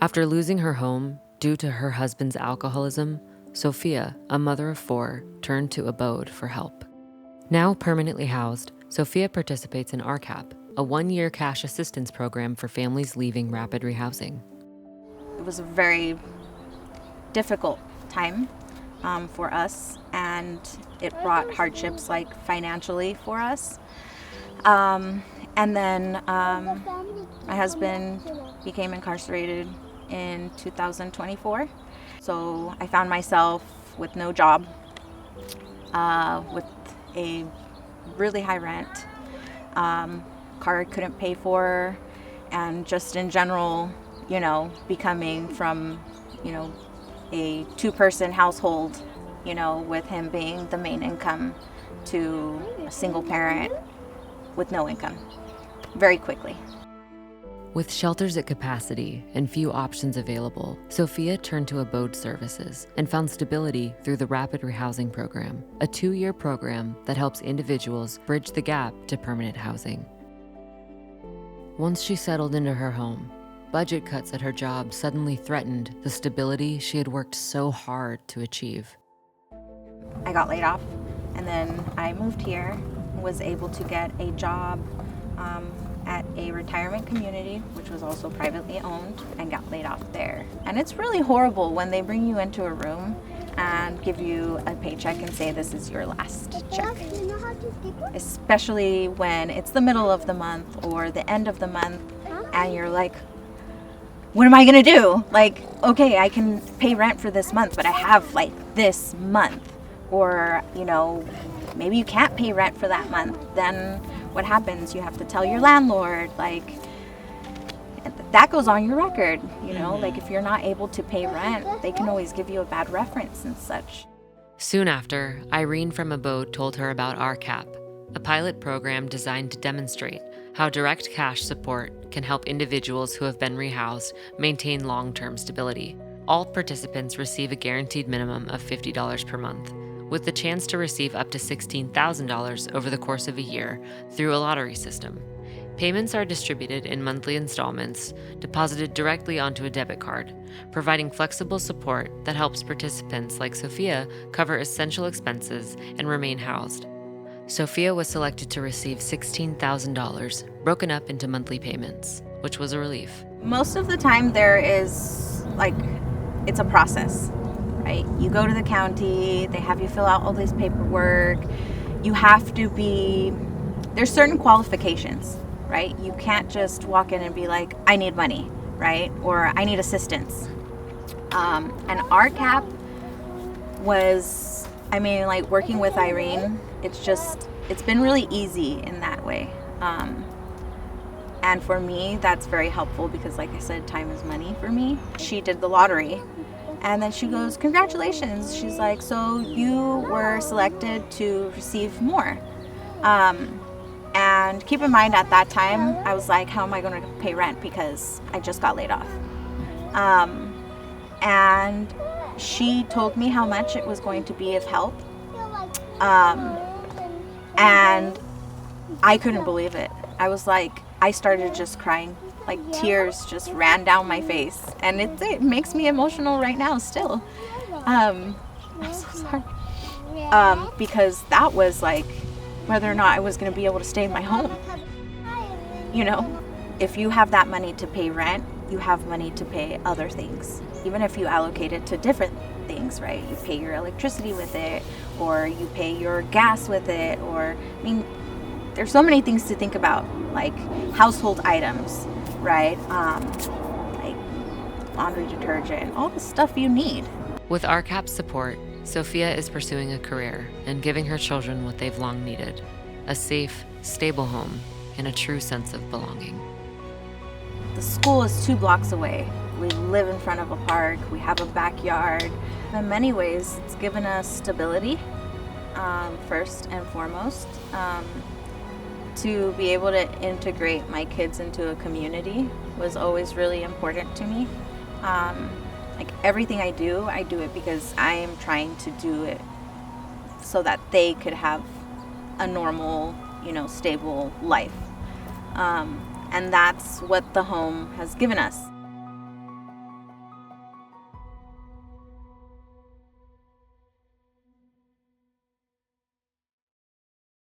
After losing her home due to her husband's alcoholism, Sophia, a mother of 4, turned to Abode for help. Now permanently housed, Sophia participates in RCAP, a 1-year cash assistance program for families leaving Rapid Rehousing. It was a very difficult time for us, and it brought hardships like financially for us. And then my husband became incarcerated in 2024. So I found myself with no job, with a really high rent, car I couldn't pay for, and just in general, becoming from, a 2-person household, with him being the main income, to a single parent with no income very quickly. With shelters at capacity and few options available, Sophia turned to Abode services and found stability through the Rapid Rehousing Program, a 2-year program that helps individuals bridge the gap to permanent housing. Once she settled into her home, budget cuts at her job suddenly threatened the stability she had worked so hard to achieve. I got laid off, and then I moved here, was able to get a job at a retirement community, which was also privately owned, and got laid off there. And it's really horrible when they bring you into a room and give you a paycheck and say this is your last check. Especially when it's the middle of the month or the end of the month, and you're like, what am I gonna do? Like, okay, I can pay rent for this month, but I have like this month. Or, maybe you can't pay rent for that month. Then what happens? You have to tell your landlord, like, that goes on your record, like if you're not able to pay rent, they can always give you a bad reference and such. Soon after, Irene from Abode told her about RCAP, a pilot program designed to demonstrate how direct cash support can help individuals who have been rehoused maintain long-term stability. All participants receive a guaranteed minimum of $50 per month, with the chance to receive up to $16,000 over the course of a year through a lottery system. Payments are distributed in monthly installments, deposited directly onto a debit card, providing flexible support that helps participants like Sophia cover essential expenses and remain housed. Sophia was selected to receive $16,000, broken up into monthly payments, which was a relief. Most of the time there is, it's a process, right? You go to the county, they have you fill out all this paperwork. You have to there's certain qualifications, right? You can't just walk in and be like, I need money, right? Or I need assistance. And RCAP was, working with Irene, it's been really easy in that way. And for me, that's very helpful because, like I said, time is money for me. She did the lottery, and then she goes, congratulations. She's like, so you were selected to receive more. And keep in mind, at that time, I was like, how am I going to pay rent because I just got laid off? And she told me how much it was going to be of help. And I couldn't believe it. I started just crying, tears just ran down my face, and it makes me emotional right now still. I'm so sorry. Because that was whether or not I was going to be able to stay in my home. If you have that money to pay rent, you have money to pay other things. Even if you allocate it to different things, right? You pay your electricity with it, or you pay your gas with it, or, there's so many things to think about, like household items, right? Like laundry detergent, all the stuff you need. With RCAP support, Sophia is pursuing a career and giving her children what they've long needed: a safe, stable home and a true sense of belonging. The school is 2 blocks away. We live in front of a park. We have a backyard. In many ways, it's given us stability, first and foremost. To be able to integrate my kids into a community was always really important to me. Everything I do it because I am trying to do it so that they could have a normal, stable life. And that's what the home has given us.